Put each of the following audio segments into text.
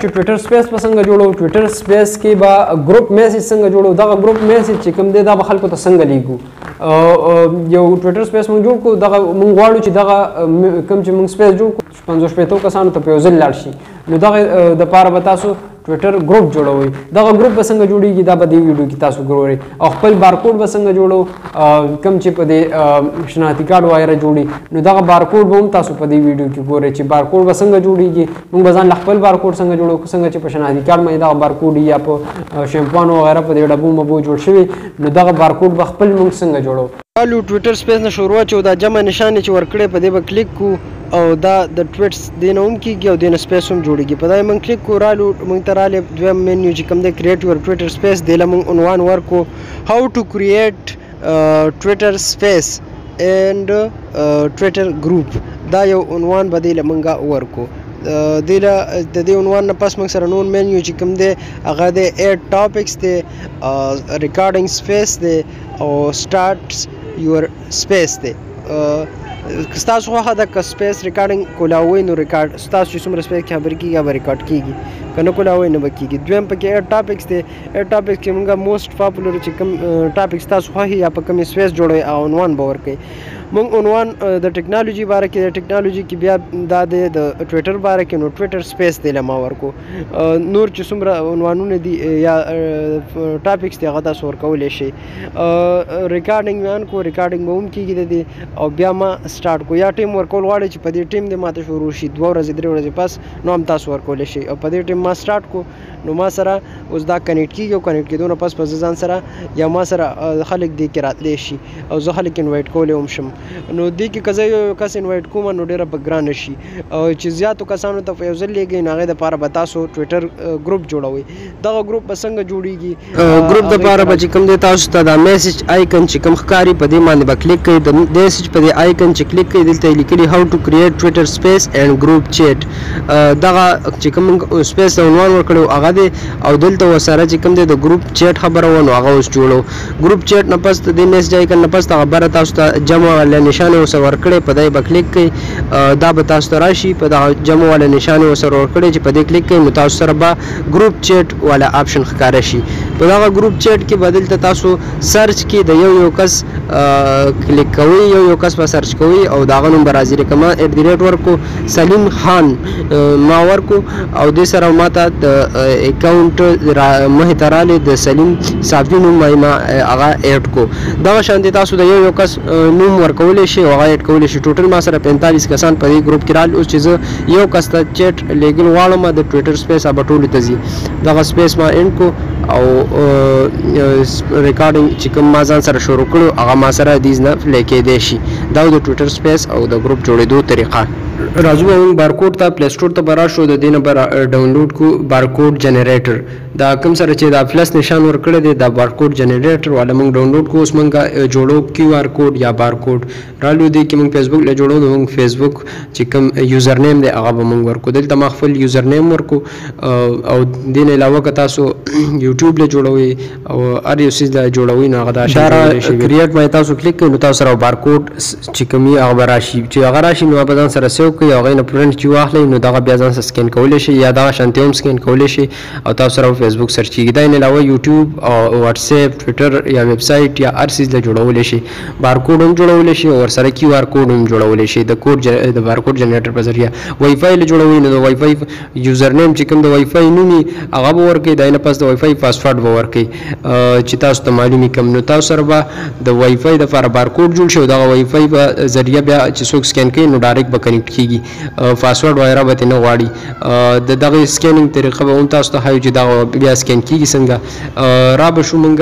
چې ټویټر سپیس په څنګه جوړو ټویټر سپیس کې به ګروپ میسج څنګه جوړو دغه ګروپ میسج چې کوم دی دا به خلکو ته څنګه لیږو یو ټویټر سپیس موږ جوړ کړو دغه موږ غواړو چې دغه کوم چې موږ سپیس جوړ کړو 50 کسانو ته په یو ځل لاړ شي نو دغه دپاره به تاسو ټویټر ګروپ جوړوئ دغه ګروپ به څنګه جوړیږي دا به دې ویډیو کې تاسو ګورئ او خپل بارکوډ به څنګه جوړو کوم چې په دې شناختی کارت وغیره جوړي نو دغه بارکوډ به هم تاسو په دې ویډیو کې ګورئ چې بارکوډ به څنګه جوړیږي موږ به ځان خپل بارکوډ څنګه جوړو څنګه چې په شناختی کارت باندې دغه بارکوډ یا په شیمپوانو وغیره په دې ډبو مبو جوړ شوي نو دغه بارکوډ به خپل موږ څنګه جوړو الو ټویټر سپیس نه شروع چې دا جمع نشانه چې ورکړې په دې به کلیک کو او دا د ټویټس دینه هم کیږي او دینه سپیس هم جوړیږي په دا من کلیک کو رالو موږ ته رااله دویم منیو چې کوم د کریټ یور ټویټر سپیس د لمون عنوان ورکو هاو ټو کریټ ټویټر سپیس اینڈ ټویټر ګروپ دا یو عنوان به د لمنګه ورکو د دې عنوان نه پس موږ سره نون منیو چې کوم دی هغه د ایډ ټاپکس دی ریکارډینګ سپیس دی او سٹارټس یور سپیس دی ستاسو خوښه ده که سپیس ریکارډینګ کولاوئ نو ریکارډ ستاسو چې څومره سپیس کې خبرې کېږي هغه ریکارډ کېږي که نه کولاوئ نه به کېږي دویم پکې ایډ ټاپکس دی ایډ ټاپکس کې موږ موسټ پاپولر چې کوم ټاپکس تاسو خوښي یا په کومې سپیس جوړوئ او عنوان به ورکوئ موږ عنوان د ټیکنالوژي باره کې د ټیکنالوژي کې بیا دا دی د ټویټر باره کې نو ټویټر سپیس دی ما ورکو نور چې څومره عنوانونه دي یا ټاپکس دي هغه تاسو ورکولی شئ ریکارډینګ مې ان کو ریکارډینګ به هم کېږي د دې او بیا ما سټارټ کو یا ټیم ورکول غواړئ چې په دې ټیم دې ماته شروع شي 2 ورځې 3 ورځې پس نو هم تاسو ورکولی شئ او په دې ټیم ما سټارټ کو نو ما سره اوس دا کنیکټ کېږي او کنیکټ کېدو نه پس زه ځان سره یا ما سره خلک دې کې راتلی شي او زه خلک انوایټ کولی هم شم نو دې کې که زه یو کس انوایټ کوم نو ډېره به ګرانه شي او چې زیاتو کسانو ته په یو ځل لیږئ نو هغې دپاره به تاسو ټویټر ګروپ جوړوئ دغه ګروپ به څنګه جوړیږي ګروپ دپاره به چې کوم دی تاسو ته دا میسج آیکن چې کوم ښکاري په دې باندې به کلیک کوئ د میسج په دې آیکن چې کلیک کوئ دلته یې لیکلي هاو ټو کریټ ټویټر سپیس اینډ ګروپ چیټ دغه چې کوم سپیس ته عنوان ورکړی هغه دی او دلته ورسره چې کوم دی د ګروپ چیټ خبره وه نو هغه اوس جوړو ګروپ چیټ نه پس د دې میسج آیکن نه پس هغه بره تاسو ته جمع والا نشانه ورسره ورکړی په دې به کلیک کوئ دا به تاسو ته راشي په دغه جمع والا نشانه ورسره ورکړی چې په دې کلیک کوئ نو تاسو سره به ګروپ چیټ والا آپشن ښکاره شي په دغه ګروپ چیټ کې به دلته تاسو سرچ کې د یو کس کلیک کوئ یو کس به سرچ کوئ او د هغه نوم به راځي لکه ما @ ورکو سلیم خان ما ورکو او دې سره ما ته د اکاونټ مخې ته رالی د سلیم صافي نوم ما هغه ایډ کو دغه شانتې تاسو د یو کس نوم ورکولی شئ او هغه ایډ کولی شئ ټوټل ما سره 45 کسان په دې ګروپ کې راغلي اوس چې زه یو کس ته چیټ لیږل غواړم د ټویټر سپیس هغه ټولو ته ځي دغه سپیس ما اینډ کو او ریکارډینګ چې کوم ما ځان سره شروع کړو هغه ما سره دیز نه پلی کېدی شي دا د ټویټر سپیس او د ګروپ جوړېدو طریقه راځو موږ بارکوډ ته پلی سټور ته به راشو د دې نه به ډاونلوډ کو بارکوډ جنریټر دا کوم سره چې دا پلس نشان ورکړی دی دا بارکوډ جنریټر والا موږ ډاونلوډ کو اوس موږ جوړو کیو آر کوډ یا بارکوډ رالو دی کې موږ فیسبوک له جوړو نو موږ فیسبوک چې کوم یوزر نیم دی هغه به موږ ورکو دلته ما خپل یوزر نیم ورکو او دې نه علاوه که تاسو یوټیوب له جوړوئ او هر یو څیز له جوړوئ نو هغه دا کریټ باندې تاسو کلیک کوئ نو تاسو سره بارکوډ چې کوم یې هغه به راشي چې هغه راشي نو به ځان سره سیو کوئ او هغې نه پرنټ چې واخلئ نو دغه بیا ځان سره سکین کولی شئ یا دغه شانتې هم سکین کولی شئ او تاسو سره فیسبوک سرچ کېږي دا نه علاوه یوټیوب او واتساپ ټویټر یا ویب سایټ یا هر څیز له جوړولی شئ بارکوډ هم جوړولی شئ او ورسره کیو آر کوډ هم جوړولی شئ د بارکوډ جنریټر په ذریعه وای فای له جوړوئ نو د وای فای یوزر نیم چې کوم د وای فای نوم هغه به ورکوئ دا نه پس د وای فای پاسورډ به ورکوئ چې تاسو ته معلوم کم نو تاسو سره به د وای فای دپاره بارکوډ جوړ شي او دغه وای فای په ذریعه بیا چې څوک سکین کوي نو ډایرکټ به کنیکټ کېږي پاسورډ وغیره به ترې نه غواړي د دغې سکینینګ طریقه به هم تاسو ته ښایو چې دغه بیا سکین کېږي څنګه را به شو موږ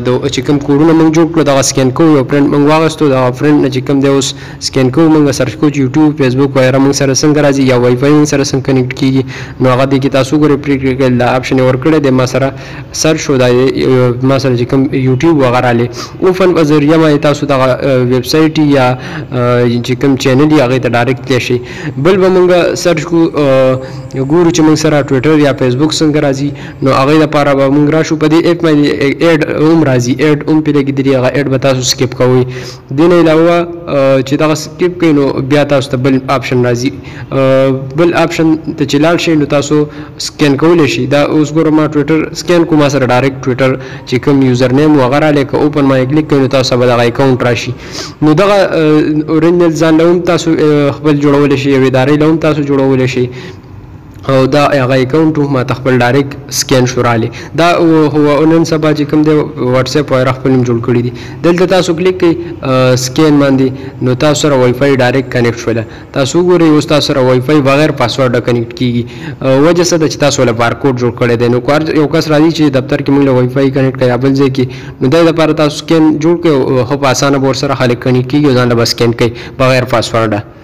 د چې کوم کوډونه موږ جوړ کړو دغه سکین کوو یو پرنټ موږ واخیستو دغه پرنټ نه چې کوم دی اوس سکین کوو موږ سرچ کوو چې یوټیوب فیسبوک وغیره موږ سره څنګه راځي یا وای فای موږ سره څنګه کنیکټ کېږي نو هغه دی کې تاسو ګورئ پرېکړه دا آپشن یې ورکړی دی ما سره سرچ شو دا ما سره چې کوم یوټیوب وغیره رالی اوفن په ذریعه باندې تاسو دغه ویب سایټ یا چې کوم چینل یې هغې ته ډایرکټ اخیستلی شي. بل به موږ سرچ کو ګورو چې موږ سره ټویټر یا فیسبوک څنګه راځي، نو هغې دپاره به موږ راشو. په دې ایپ باندې ایډ هم راځي، ایډ هم پرې لګېدلي، هغه ایډ به تاسو سکیپ کوئ. دې نه علاوه چې دغه سکیپ کوئ نو بیا تاسو ته بل آپشن راځي. بل آپشن ته چې لاړ شئ نو تاسو سکین کولی شئ. دا اوس ګوره ما ټویټر سکین کوم، ما سره ډایرکټ ټویټر چې کوم یوزر نیم و هغه رالی، که اوپن ما یې کلیک کوئ نو تاسو به دغه اکاونټ راشي. نو دغه اورجنل ځان له هم تاسو خپل جوړولی شئ، یوې ادارې له هم تاسو جوړولی شئ، او دا هغه اکاونټ ما ته خپل ډایرکټ سکین شو رالی. دا هو نن سبا چې کوم دی واتس اپ وغیره خپل هم جوړ کړي دي. دلته تاسو کلیک کوئ سکین باندې، نو تاسو سره وای فای ډایرکټ کنیکټ شوله. تاسو وګورئ اوس تاسو سره وای فای بغیر پاسورډ کنیکټ کیږي. وجه څه ده چې تاسو له بارکوډ جوړ کړی دی. نو یو کس راځي چې دفتر کې موږ له وای فای کنیکټ کړی یا بل ځای کې، نو دې لپاره تاسو سکین جوړ کړئ، خو په اسانه به ورسره خلک کنیکټ کیږي او ځان له به سکین کوي بغیر پاسورډه.